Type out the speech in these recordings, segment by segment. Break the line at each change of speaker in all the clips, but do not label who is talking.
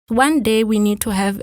One day we need to have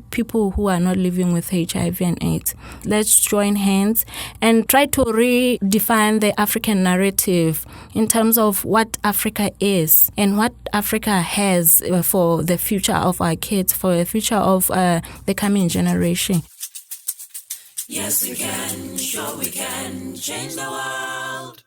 people who are not living with HIV and AIDS. Let's join hands and try to redefine the African narrative in terms of what Africa is and what Africa has for the future of our kids, for the future of the coming generation.
Yes, we can, sure we can change the world.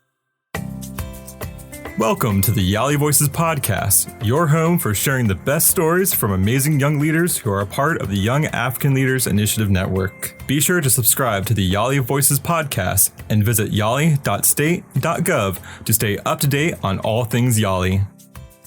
Welcome to the YALI Voices Podcast, your home for sharing the best stories from amazing young leaders who are a part of the Young African Leaders Initiative Network. Be sure to subscribe to the YALI Voices Podcast and visit yali.state.gov to stay up to date on all things YALI.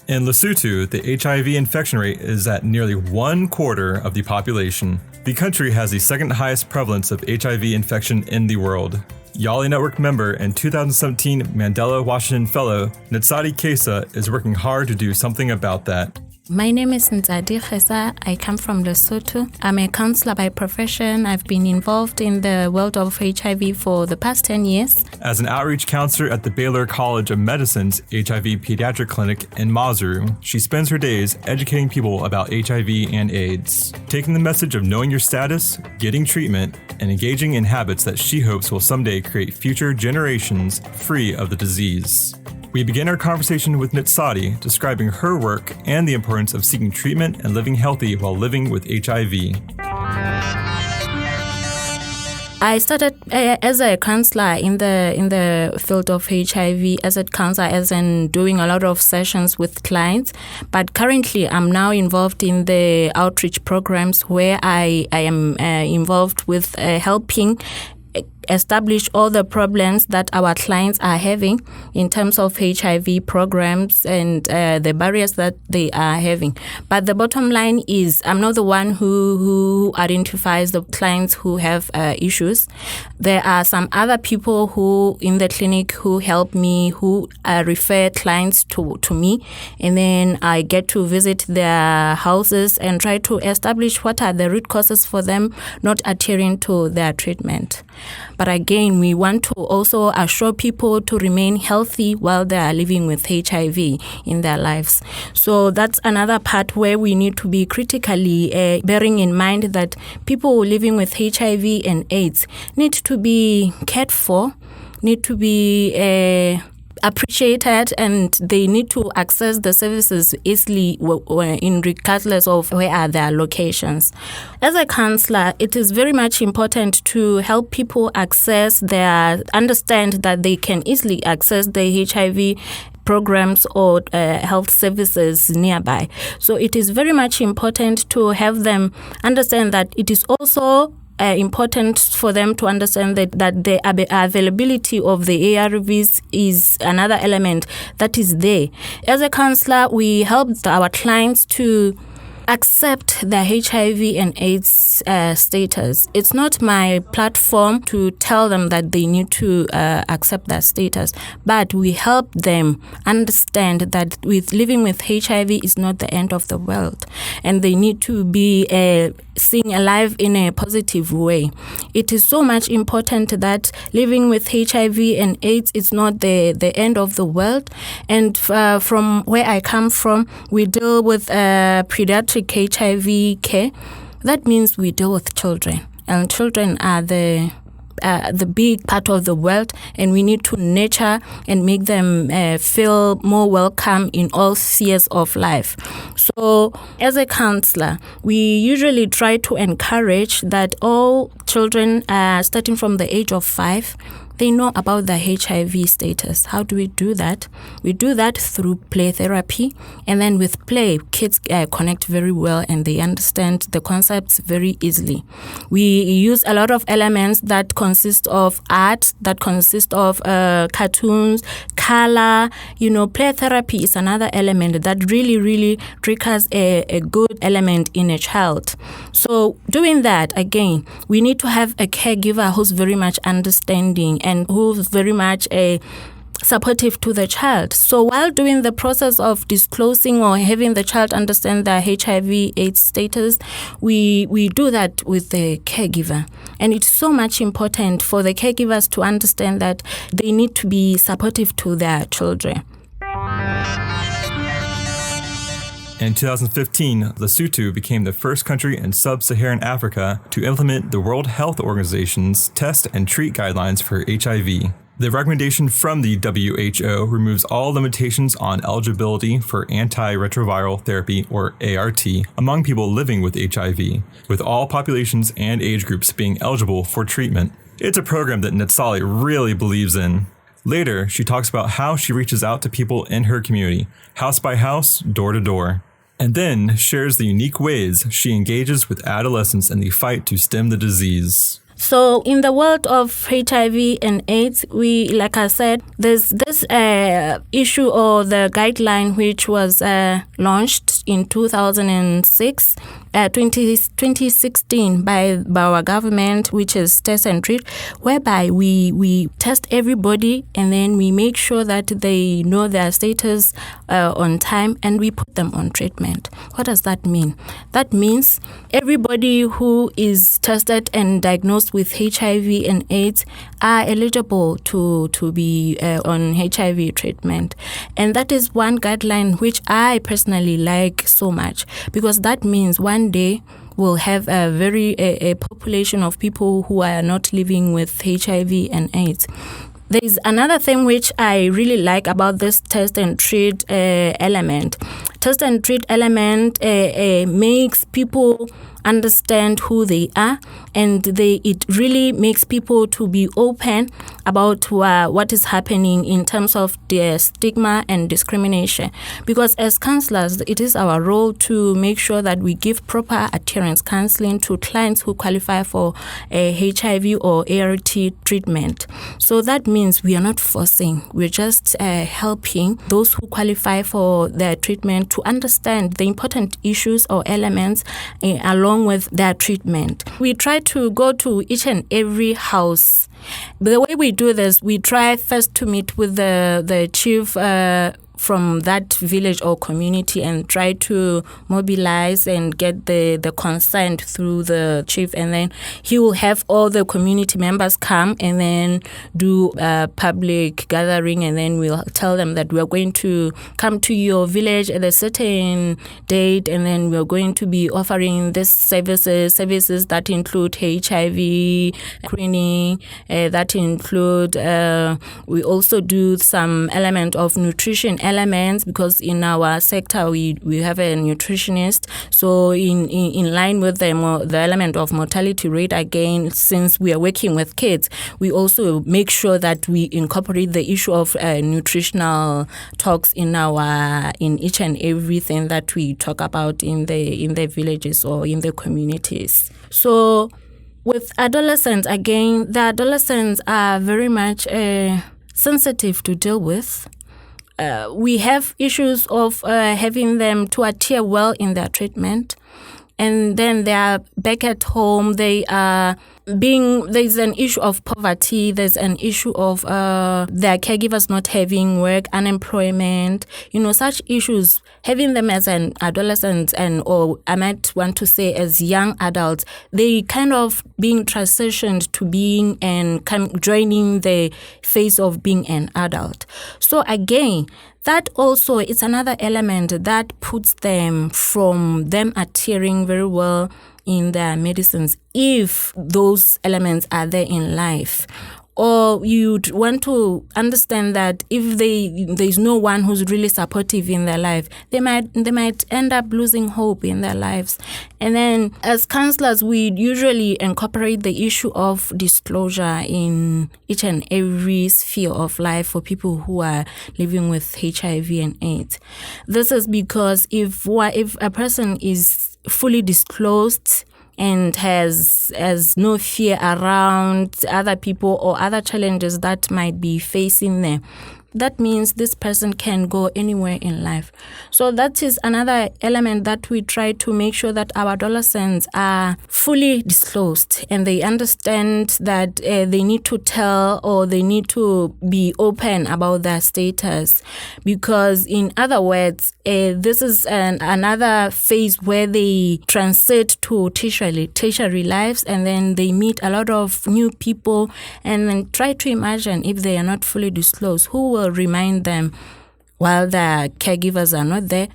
In Lesotho, the HIV infection rate is at nearly 1/4 of the population. The country has the second highest prevalence of HIV infection in the world. YALI Network member and 2017 Mandela Washington Fellow, Ntsali Khesa, is working hard to do something about that.
My name is Ntsali Khesa. I come from Lesotho. I'm a counselor by profession. I've been involved in the world of HIV for the past 10 years.
As an outreach counselor at the Baylor College of Medicine's HIV Pediatric Clinic in Mazuru, she spends her days educating people about HIV and AIDS, taking the message of knowing your status, getting treatment, and engaging in habits that she hopes will someday create future generations free of the disease. We begin our conversation with Ntsali describing her work and the importance of seeking treatment and living healthy while living with HIV.
I started as a counselor in the field of HIV, as a counselor, as in doing a lot of sessions with clients. But currently, I'm now involved in the outreach programs where I am involved with helping establish all the problems that our clients are having in terms of HIV programs and the barriers that they are having. But the bottom line is I'm not the one who identifies the clients who have issues. There are some other people who in the clinic who help me, who refer clients to me, and then I get to visit their houses and try to establish what are the root causes for them not adhering to their treatment. But again, we want to also assure people to remain healthy while they are living with HIV in their lives. So that's another part where we need to be critically bearing in mind that people living with HIV and AIDS need to be cared for, need to be appreciated, and they need to access the services easily in regardless of where are their locations. As a counselor, it is very much important to help people understand that they can easily access the HIV programs or health services nearby. So it is very much important to have them understand that it is also important for them to understand that the availability of the ARVs is another element that is there. As a counselor, we help our clients to accept the HIV and AIDS status. It's not my platform to tell them that they need to accept that status, but we help them understand that living with HIV is not the end of the world, and they need to be seeing alive in a positive way. It is so much important that living with HIV and AIDS is not the end of the world. And from where I come from, we deal with pediatric HIV care. That means we deal with children, and children are the big part of the world, and we need to nurture and make them feel more welcome in all spheres of life. So as a counselor, we usually try to encourage that all children, starting from the age of 5, they know about the HIV status. How do we do that? We do that through play therapy, and then with play, kids connect very well and they understand the concepts very easily. We use a lot of elements that consist of art, that consist of cartoons, color. Play therapy is another element that really triggers a good element in a child. So doing that, again, we need to have a caregiver who's very much understanding and who's very much supportive to the child. So while doing the process of disclosing or having the child understand their HIV/AIDS status, we do that with the caregiver. And it's so much important for the caregivers to understand that they need to be supportive to their children.
In 2015, Lesotho became the first country in sub-Saharan Africa to implement the World Health Organization's test and treat guidelines for HIV. The recommendation from the WHO removes all limitations on eligibility for antiretroviral therapy, or ART, among people living with HIV, with all populations and age groups being eligible for treatment. It's a program that Ntsali really believes in. Later, she talks about how she reaches out to people in her community, house by house, door to door, and then shares the unique ways she engages with adolescents in the fight to stem the disease.
So in the world of HIV and AIDS, like I said, there's this issue or the guideline which was launched in 2016 by our government, which is test and treat, whereby we test everybody and then we make sure that they know their status on time and we put them on treatment. What does that mean? That means everybody who is tested and diagnosed with HIV and AIDS are eligible to be on HIV treatment. And that is one guideline which I personally like so much, because that means one day we'll have a population of people who are not living with HIV and AIDS. There is another thing which I really like about this test and treat element. Test and treat element makes people understand who they are, and it really makes people to be open about what is happening in terms of their stigma and discrimination. Because as counselors, it is our role to make sure that we give proper adherence counseling to clients who qualify for HIV or ART treatment. So that means we are not forcing, we're just helping those who qualify for their treatment to understand the important issues or elements along with their treatment. We try to go to each and every house. The way we do this, we try first to meet with the chief from that village or community and try to mobilize and get the consent through the chief, and then he will have all the community members come and then do a public gathering, and then we'll tell them that we're going to come to your village at a certain date, and then we're going to be offering this services that include HIV screening, that include we also do some element of nutrition elements, because in our sector we have a nutritionist. So in line with the element of mortality rate, again, since we are working with kids, we also make sure that we incorporate the issue of nutritional talks in each and everything that we talk about in the villages or in the communities. So with adolescents, again, the adolescents are very much sensitive to deal with. We have issues of having them to adhere well in their treatment, and then they are back at home. They are there's an issue of poverty. There's an issue of their caregivers not having work, unemployment. Such issues. Having them as an adolescent or I might want to say as young adults, they kind of being transitioned to being and joining the phase of being an adult. So again, that also is another element that puts them from them adhering very well in their medicines, if those elements are there in life. Or you'd want to understand that if there's no one who's really supportive in their life, they might end up losing hope in their lives. And then as counselors, we usually incorporate the issue of disclosure in each and every sphere of life for people who are living with HIV and AIDS. This is because if a person is fully disclosed and has no fear around other people or other challenges that might be facing them, that means this person can go anywhere in life. So that is another element that we try to make sure that our adolescents are fully disclosed and they understand that they need to tell or they need to be open about their status. Because in other words, this is another phase where they transit to tertiary lives, and then they meet a lot of new people, and then try to imagine if they are not fully disclosed, who will remind them while their caregivers are not there,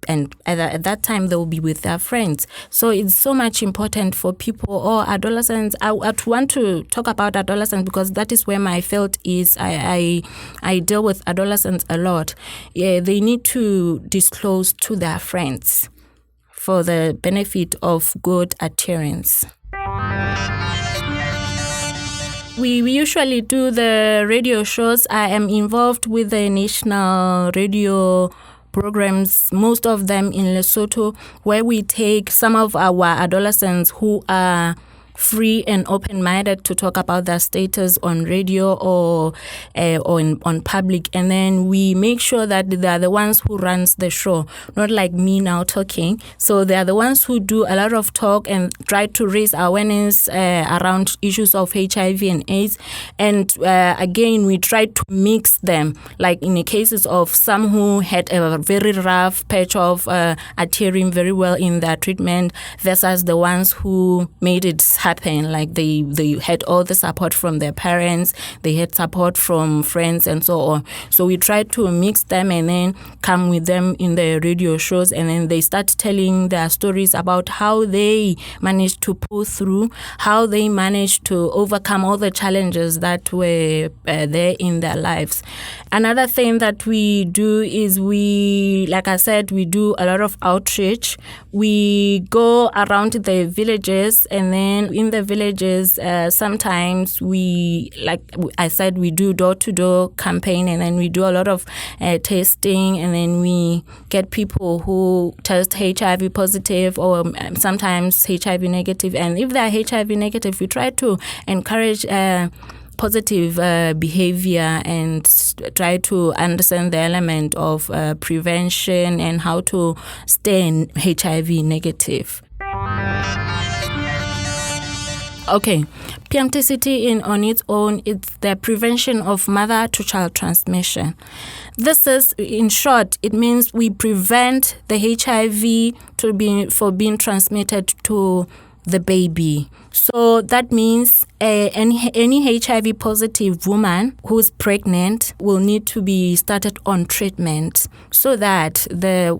and at that time they will be with their friends. So it's so much important for people or adolescents. I want to talk about adolescents because that is where my field is. I deal with adolescents a lot. Yeah, they need to disclose to their friends for the benefit of good adherence. We usually do the radio shows. I am involved with the national radio programs, most of them in Lesotho, where we take some of our adolescents who are free and open-minded to talk about their status on radio or on public, and then we make sure that they are the ones who runs the show, not like me now talking. So they are the ones who do a lot of talk and try to raise awareness around issues of HIV and AIDS. And again, we try to mix them, like in the cases of some who had a very rough patch of adhering very well in their treatment versus the ones who made it happen, like they had all the support from their parents, they had support from friends and so on. So we try to mix them and then come with them in the radio shows, and then they start telling their stories about how they managed to pull through, how they managed to overcome all the challenges that were there in their lives. Another thing that we do is like I said, we do a lot of outreach. We go around the villages, and then in the villages, sometimes like I said, we do door-to-door campaign, and then we do a lot of testing, and then we get people who test HIV positive or sometimes HIV negative. And if they're HIV negative, we try to encourage positive behavior and try to understand the element of prevention and how to stay HIV negative. Okay, PMTCT on its own, it's the prevention of mother-to-child transmission. This is, in short, it means we prevent the HIV for being transmitted to the baby. So that means any HIV positive woman who's pregnant will need to be started on treatment so that the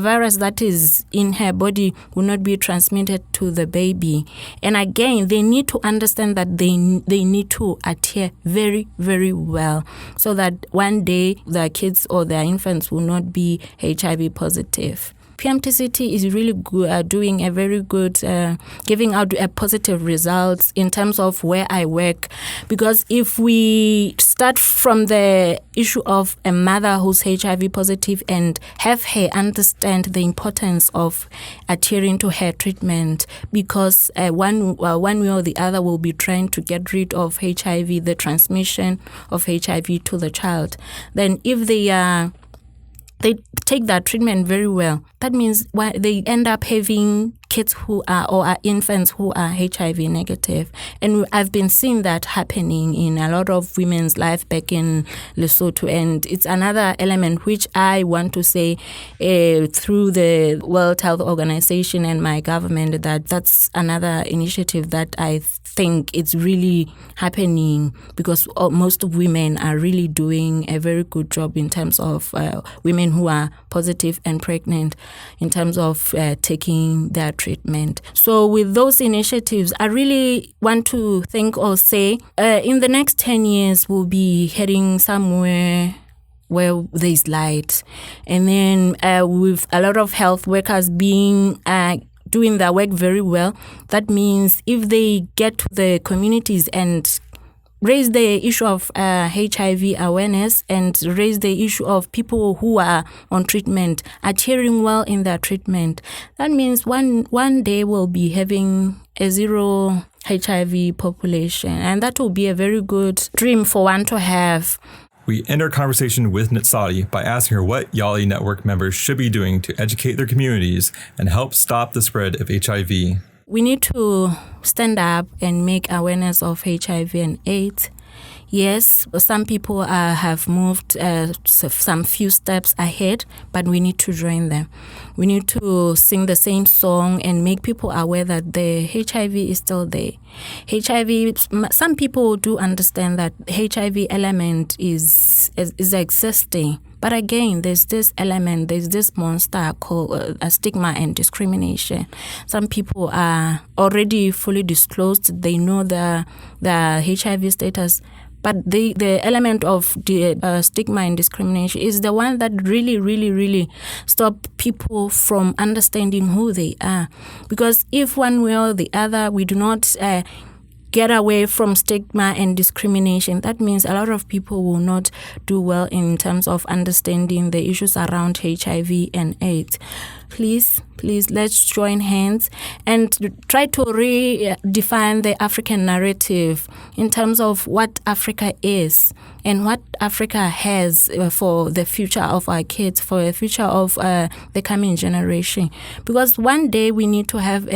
virus that is in her body will not be transmitted to the baby. And again, they need to understand that they need to adhere very, very well so that one day their kids or their infants will not be HIV positive. PMTCT is really good, doing a very good, giving out positive results in terms of where I work. Because if we start from the issue of a mother who's HIV positive and have her understand the importance of adhering to her treatment, because one way or the other will be trying to get rid of HIV, the transmission of HIV to the child. Then if they take that treatment very well, that means they end up having kids who are, or are infants who are HIV negative. And I've been seeing that happening in a lot of women's life back in Lesotho. And it's another element which I want to say through the World Health Organization and my government, that's another initiative that I think it's really happening, because most of women are really doing a very good job in terms of women who are positive and pregnant in terms of taking their treatment. So with those initiatives, I really want to think or say in the next 10 years, we'll be heading somewhere where there's light. And then with a lot of health workers being doing their work very well, that means if they get to the communities and raise the issue of HIV awareness and raise the issue of people who are on treatment, adhering well in their treatment, that means one day we'll be having a zero HIV population. And that will be a very good dream for one to have.
We end our conversation with Ntsali by asking her what YALI Network members should be doing to educate their communities and help stop the spread of HIV.
We need to stand up and make awareness of HIV and AIDS. Yes, some people have moved some few steps ahead, but we need to join them. We need to sing the same song and make people aware that the HIV is still there. HIV, some people do understand that HIV element is existing, But again, there's this element, there's this monster called stigma and discrimination. Some people are already fully disclosed. They know the HIV status. But the element of the stigma and discrimination is the one that really, really, really stop people from understanding who they are. Because if one way or the other we do not get away from stigma and discrimination, that means a lot of people will not do well in terms of understanding the issues around HIV and AIDS. Please, let's join hands and try to redefine the African narrative in terms of what Africa is and what Africa has for the future of our kids, for the future of the coming generation. Because one day we need to have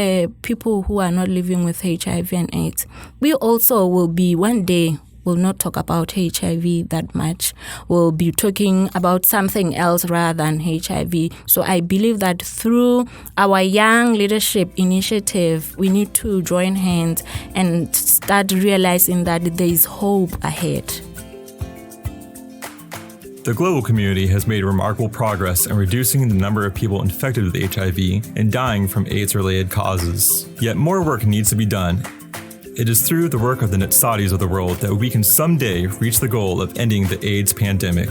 people who are not living with HIV and AIDS. We also will be one day will not talk about HIV that much. We'll be talking about something else rather than HIV. So I believe that through our young leadership initiative, we need to join hands and start realizing that there is hope ahead.
The global community has made remarkable progress in reducing the number of people infected with HIV and dying from AIDS-related causes. Yet more work needs to be done. It is through the work of the Ntsalis of the world that we can someday reach the goal of ending the AIDS pandemic.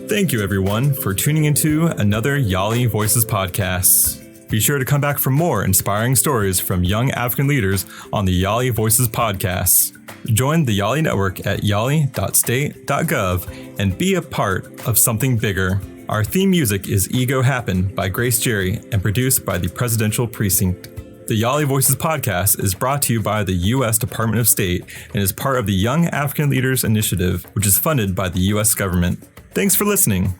Thank you, everyone, for tuning into another YALI Voices podcast. Be sure to come back for more inspiring stories from young African leaders on the YALI Voices podcast. Join the YALI network at yali.state.gov and be a part of something bigger. Our theme music is Ego Happen by Grace Jerry and produced by the Presidential Precinct. The YALI Voices podcast is brought to you by the U.S. Department of State and is part of the Young African Leaders Initiative, which is funded by the U.S. government. Thanks for listening.